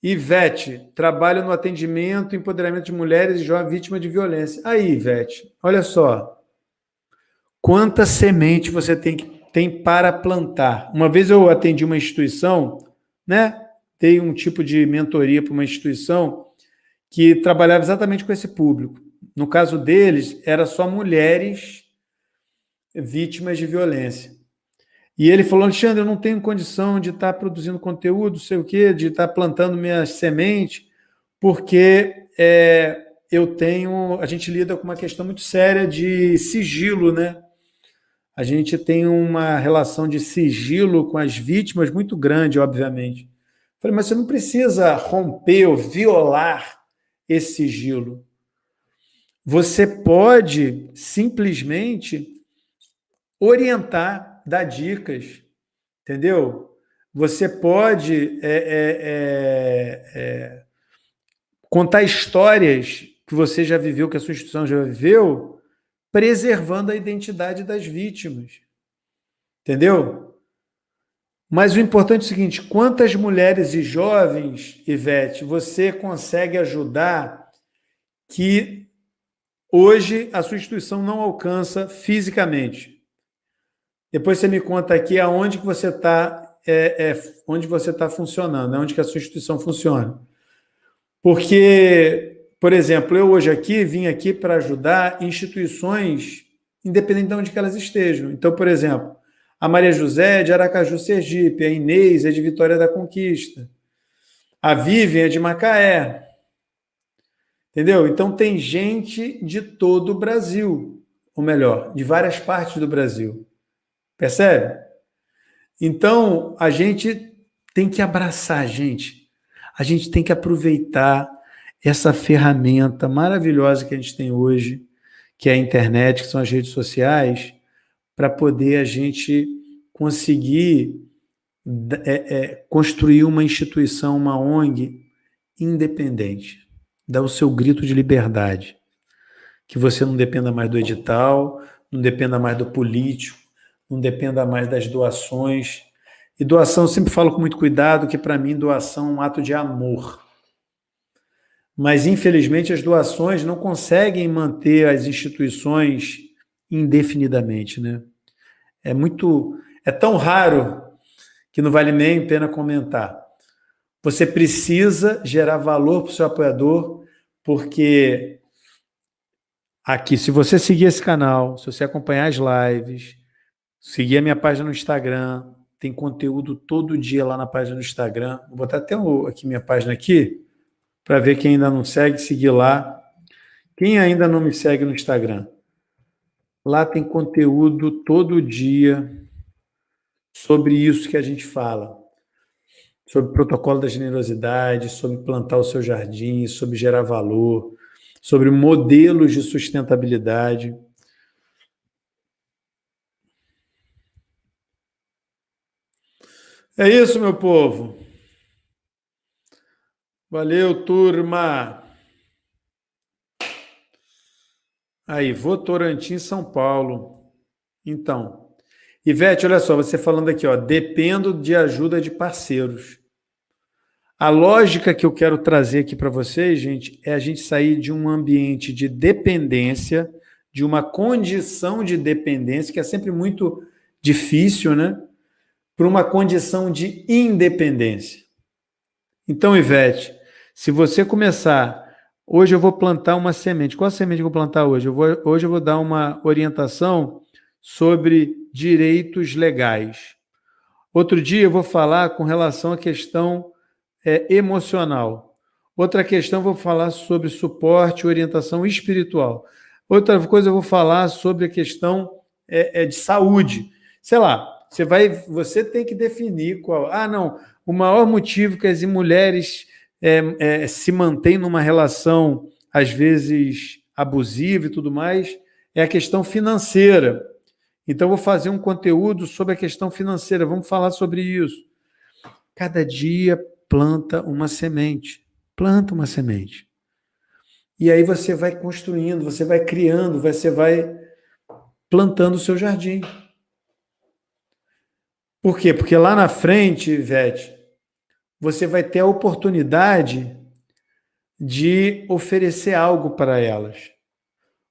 Ivete, trabalho no atendimento e empoderamento de mulheres e jovens vítimas de violência. Aí, Ivete, olha só. Quanta semente você tem para plantar? Uma vez eu atendi uma instituição, né? Dei um tipo de mentoria para uma instituição que trabalhava exatamente com esse público. No caso deles, era só mulheres vítimas de violência. E ele falou, Alexandre, eu não tenho condição de estar produzindo conteúdo, sei o quê, de estar plantando minhas sementes, porque a gente lida com uma questão muito séria de sigilo, né? A gente tem uma relação de sigilo com as vítimas muito grande, obviamente. Falei, mas você não precisa romper ou violar esse sigilo. Você pode simplesmente orientar, dar dicas, entendeu? Você pode contar histórias que você já viveu, que a sua instituição já viveu, preservando a identidade das vítimas. Entendeu? Mas o importante é o seguinte, quantas mulheres e jovens, Ivete, você consegue ajudar que hoje a sua instituição não alcança fisicamente? Depois você me conta aqui aonde que você está, onde você está funcionando, onde que a sua instituição funciona. Porque, por exemplo, eu hoje aqui vim aqui para ajudar instituições, independente de onde que elas estejam. Então, por exemplo, a Maria José é de Aracaju, Sergipe, a Inês é de Vitória da Conquista, a Vivian é de Macaé. Entendeu? Então, tem gente de todo o Brasil, ou melhor, de várias partes do Brasil. Percebe? Então, a gente tem que abraçar, gente. A gente tem que aproveitar essa ferramenta maravilhosa que a gente tem hoje, que é a internet, que são as redes sociais, para poder a gente conseguir construir uma instituição, uma ONG independente. Dá o seu grito de liberdade. Que você não dependa mais do edital, não dependa mais do político, não dependa mais das doações. E doação, eu sempre falo com muito cuidado, que para mim doação é um ato de amor. Mas, infelizmente, as doações não conseguem manter as instituições indefinidamente, né? É tão raro que não vale nem a pena comentar. Você precisa gerar valor para o seu apoiador, porque aqui, se você seguir esse canal, se você acompanhar as lives, seguir a minha página no Instagram, tem conteúdo todo dia lá na página do Instagram. Vou botar até aqui minha página aqui, para ver quem ainda não segue, seguir lá. Quem ainda não me segue no Instagram, lá tem conteúdo todo dia sobre isso que a gente fala. Sobre o protocolo da generosidade, sobre plantar o seu jardim, sobre gerar valor, sobre modelos de sustentabilidade. É isso, meu povo. Valeu, turma. Aí, Votorantim, São Paulo. Então, Ivete, olha só, você falando aqui, ó, dependo de ajuda de parceiros. A lógica que eu quero trazer aqui para vocês, gente, é a gente sair de um ambiente de dependência, de uma condição de dependência, que é sempre muito difícil, né? Para uma condição de independência. Então, Ivete, se você começar... Hoje eu vou plantar uma semente. Qual a semente que eu vou plantar hoje? Hoje eu vou dar uma orientação sobre direitos legais. Outro dia eu vou falar com relação à questão emocional. Outra questão eu vou falar sobre suporte e orientação espiritual. Outra coisa eu vou falar sobre a questão de saúde. Sei lá, você tem que definir qual. Ah, não, o maior motivo que as mulheres se mantêm numa relação, às vezes, abusiva e tudo mais, é a questão financeira. Então, eu vou fazer um conteúdo sobre a questão financeira. Vamos falar sobre isso. Cada dia planta uma semente. Planta uma semente. E aí você vai construindo, você vai criando, você vai plantando o seu jardim. Por quê? Porque lá na frente, Ivete, você vai ter a oportunidade de oferecer algo para elas.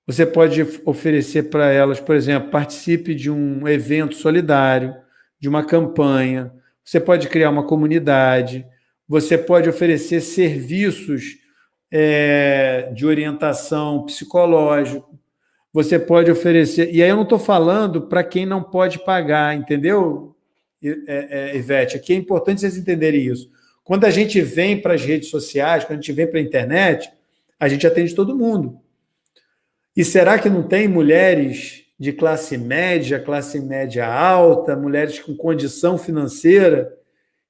Você pode oferecer para elas, por exemplo, participe de um evento solidário, de uma campanha. Você pode criar uma comunidade. Você pode oferecer serviços de orientação psicológica. Você pode oferecer... E aí eu não estou falando para quem não pode pagar, entendeu, Ivete? Aqui é importante vocês entenderem isso. Quando a gente vem para as redes sociais, quando a gente vem para a internet, a gente atende todo mundo. E será que não tem mulheres de classe média alta, mulheres com condição financeira,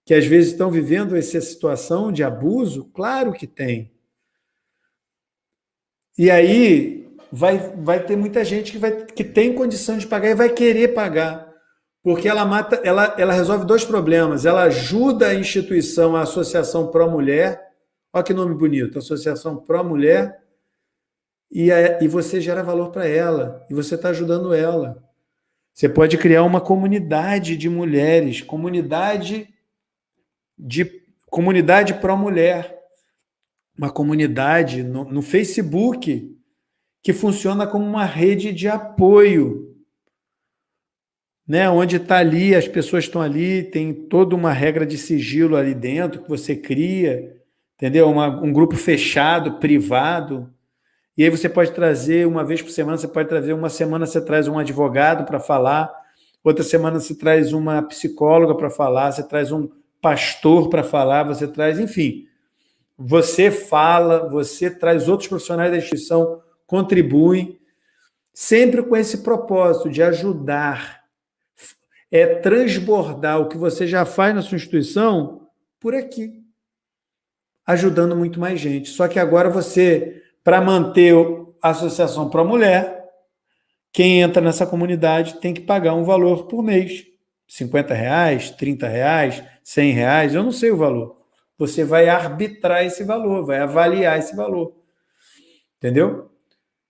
que às vezes estão vivendo essa situação de abuso? Claro que tem. E aí vai ter muita gente que tem condição de pagar e vai querer pagar, porque ela resolve dois problemas. Ela ajuda a instituição, a Associação Pró-Mulher, olha que nome bonito, Associação Pró-Mulher, e você gera valor para ela, e você está ajudando ela. Você pode criar uma comunidade de mulheres, comunidade pró-mulher, uma comunidade no Facebook que funciona como uma rede de apoio, né? Onde está ali, as pessoas estão ali, tem toda uma regra de sigilo ali dentro que você cria, entendeu? Um grupo fechado, privado. E aí você pode trazer uma vez por semana, você pode trazer uma semana, você traz um advogado para falar, outra semana você traz uma psicóloga para falar, você traz um pastor para falar, você traz, enfim, você fala, você traz outros profissionais da instituição, contribuem, sempre com esse propósito de ajudar, transbordar o que você já faz na sua instituição por aqui, ajudando muito mais gente. Só que agora você... Para manter a Associação Pró-Mulher, quem entra nessa comunidade tem que pagar um valor por mês. R$ 50, R$ 30, R$ 100, eu não sei o valor. Você vai arbitrar esse valor, vai avaliar esse valor. Entendeu?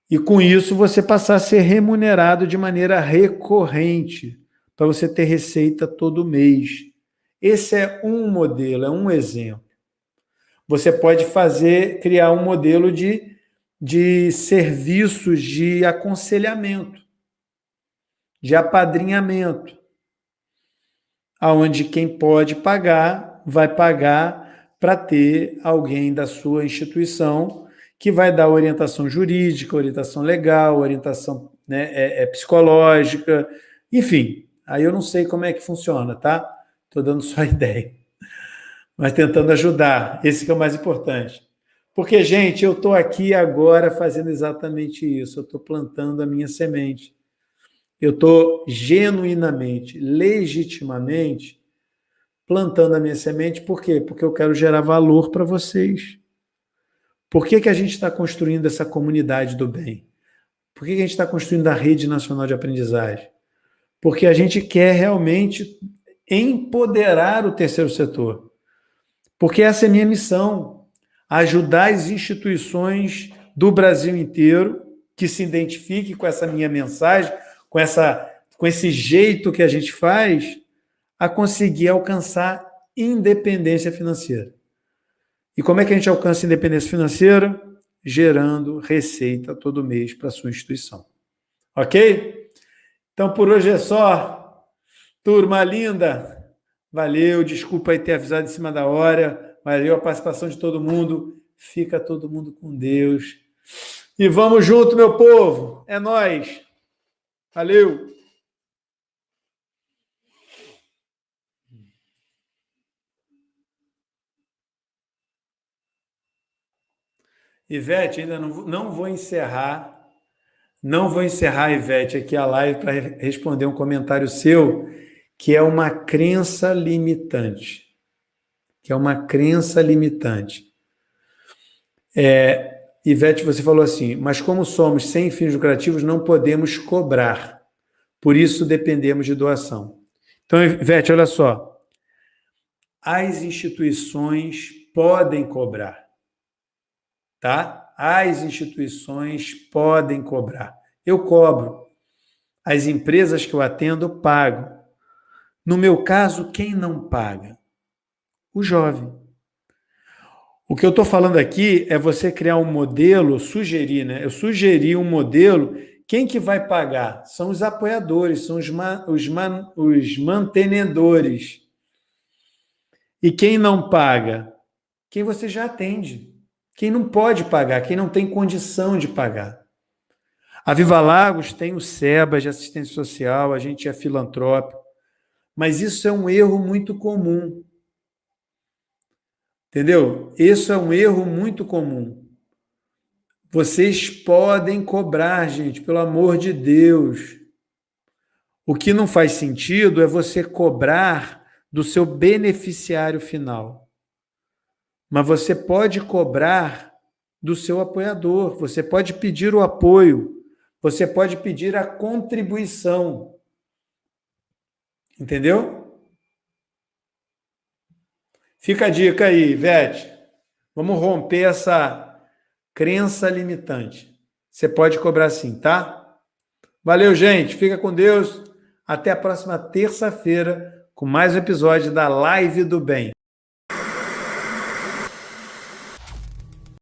E com isso você passar a ser remunerado de maneira recorrente, para você ter receita todo mês. Esse é um modelo, é um exemplo. Você pode criar um modelo de serviços de aconselhamento, de apadrinhamento, aonde quem pode pagar, vai pagar para ter alguém da sua instituição que vai dar orientação jurídica, orientação legal, orientação, né, psicológica, enfim. Aí eu não sei como é que funciona, tá? Estou dando só ideia, mas tentando ajudar. Esse que é o mais importante. Porque, gente, eu estou aqui agora fazendo exatamente isso. Eu estou plantando a minha semente. Eu estou genuinamente, legitimamente, plantando a minha semente. Por quê? Porque eu quero gerar valor para vocês. Por que a gente está construindo essa comunidade do bem? Por que a gente está construindo a Rede Nacional de Aprendizagem? Porque a gente quer realmente empoderar o terceiro setor. Porque essa é a minha missão, ajudar as instituições do Brasil inteiro que se identifiquem com essa minha mensagem, com esse jeito que a gente faz, a conseguir alcançar independência financeira. E como é que a gente alcança independência financeira? Gerando receita todo mês para a sua instituição. Ok? Então, por hoje é só. Turma linda, valeu, desculpa aí ter avisado em cima da hora, valeu a participação de todo mundo, fica todo mundo com Deus. E vamos junto, meu povo, é nóis. Valeu. Ivete, ainda não vou encerrar. Não vou encerrar, Ivete, aqui a live para responder um comentário seu, que é uma crença limitante. Ivete, você falou assim, mas como somos sem fins lucrativos, não podemos cobrar. Por isso dependemos de doação. Então, Ivete, olha só. As instituições podem cobrar, tá? As instituições podem cobrar. Eu cobro. As empresas que eu atendo pagam. No meu caso, quem não paga? O jovem. O que eu estou falando aqui é você criar um modelo, sugerir, né? Eu sugeri um modelo. Quem que vai pagar? São os apoiadores, são os mantenedores. E quem não paga? Quem você já atende. Quem não pode pagar, quem não tem condição de pagar. A Viva Lagos tem o SEBA de assistência social, a gente é filantrópico, mas isso é um erro muito comum. Entendeu? Isso é um erro muito comum. Vocês podem cobrar, gente, pelo amor de Deus. O que não faz sentido é você cobrar do seu beneficiário final. Mas você pode cobrar do seu apoiador, você pode pedir o apoio, você pode pedir a contribuição. Entendeu? Fica a dica aí, Ivete. Vamos romper essa crença limitante. Você pode cobrar sim, tá? Valeu, gente. Fica com Deus. Até a próxima terça-feira com mais um episódio da Live do Bem.